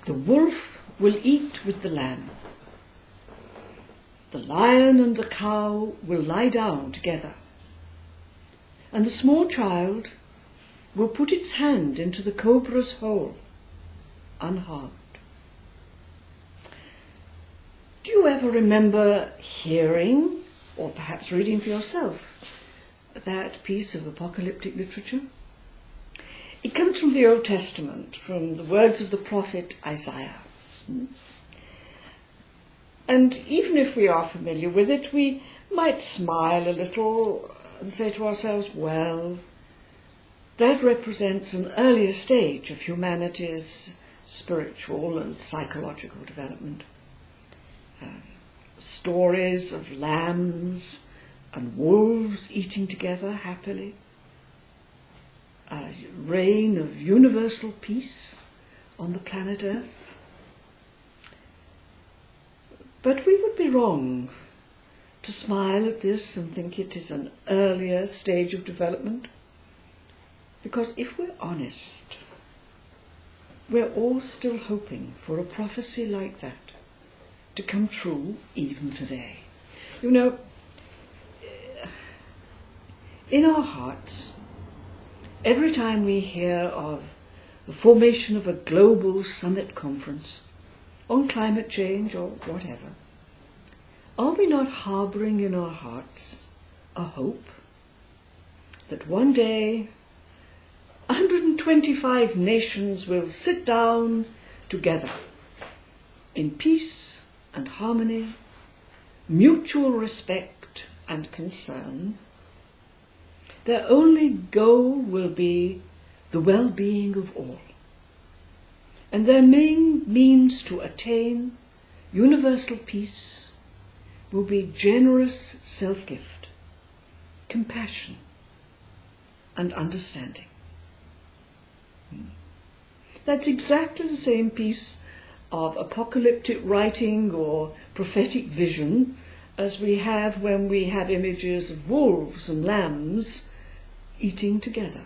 The wolf will eat with the lamb. The lion and the cow will lie down together. And the small child will put its hand into the cobra's hole, unharmed. Do you ever remember hearing, or perhaps reading for yourself, that piece of apocalyptic literature? It comes from the Old Testament, from the words of the prophet Isaiah. And even if we are familiar with it, we might smile a little and say to ourselves, well, that represents an earlier stage of humanity's spiritual and psychological development. Stories of lambs and wolves eating together happily. A reign of universal peace on the planet Earth. But we would be wrong to smile at this and think it is an earlier stage of development. Because if we're honest, we're all still hoping for a prophecy like that to come true even today. You know, in our hearts, every time we hear of the formation of a global summit conference on climate change or whatever, are we not harbouring in our hearts a hope that one day 125 nations will sit down together in peace and harmony, mutual respect and concern? Their only goal will be the well-being of all, and their main means to attain universal peace will be generous self-gift, compassion, and understanding. That's exactly the same piece of apocalyptic writing or prophetic vision as we have when we have images of wolves and lambs eating together.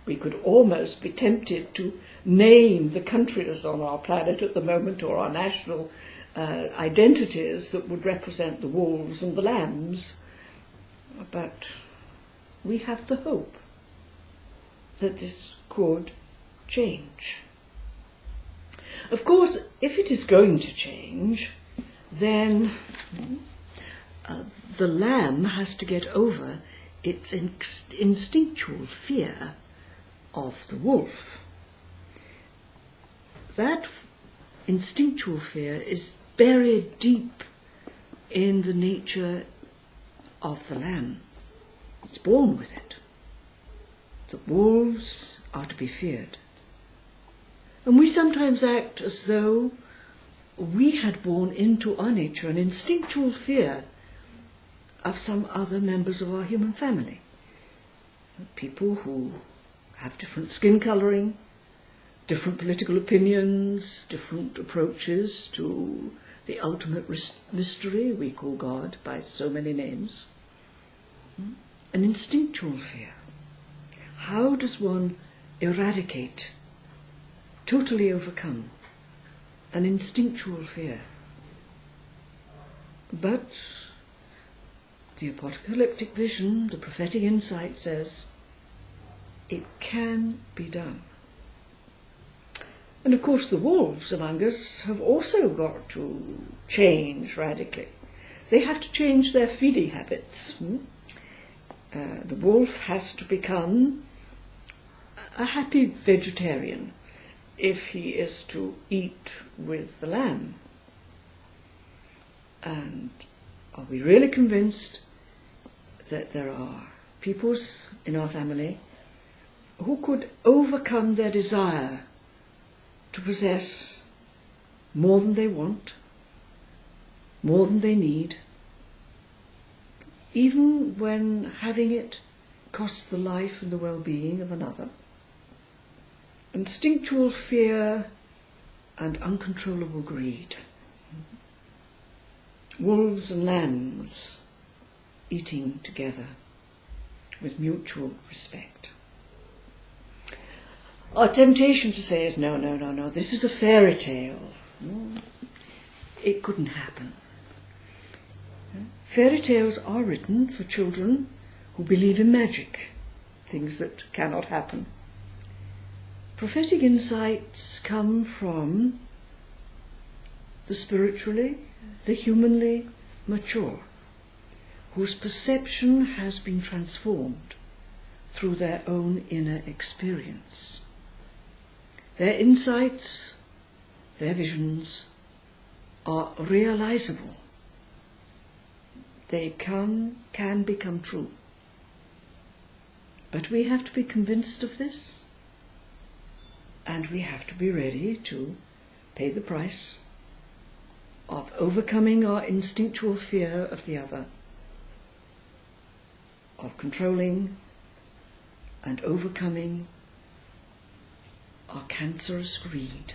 We could almost be tempted to name the countries on our planet at the moment, or our national identities that would represent the wolves and the lambs, but we have the hope that this could change. Of course, if it is going to change, then the lamb has to get over its instinctual fear of the wolf. That instinctual fear is buried deep in the nature of the lamb. It's born with it. The wolves are to be feared. And we sometimes act as though we had born into our nature an instinctual fear of some other members of our human family. People who have different skin colouring, different political opinions, different approaches to the ultimate mystery we call God by so many names. An instinctual fear. How does one eradicate, totally overcome, an instinctual fear? But the apocalyptic vision, the prophetic insight says it can be done. And of course the wolves among us have also got to change radically. They have to change their feeding habits. The wolf has to become a happy vegetarian if he is to eat with the lamb. And are we really convinced that there are peoples in our family who could overcome their desire to possess more than they want, more than they need, even when having it costs the life and the well-being of another? Instinctual fear and uncontrollable greed. Wolves and lambs eating together with mutual respect. Our temptation to say is, no, this is a fairy tale. No, it couldn't happen. Fairy tales are written for children who believe in magic, things that cannot happen. Prophetic insights come from the spiritually, the humanly mature, whose perception has been transformed through their own inner experience. Their insights, their visions are realizable. They can become true. But we have to be convinced of this, and we have to be ready to pay the price of overcoming our instinctual fear of the other, of controlling and overcoming our cancerous greed.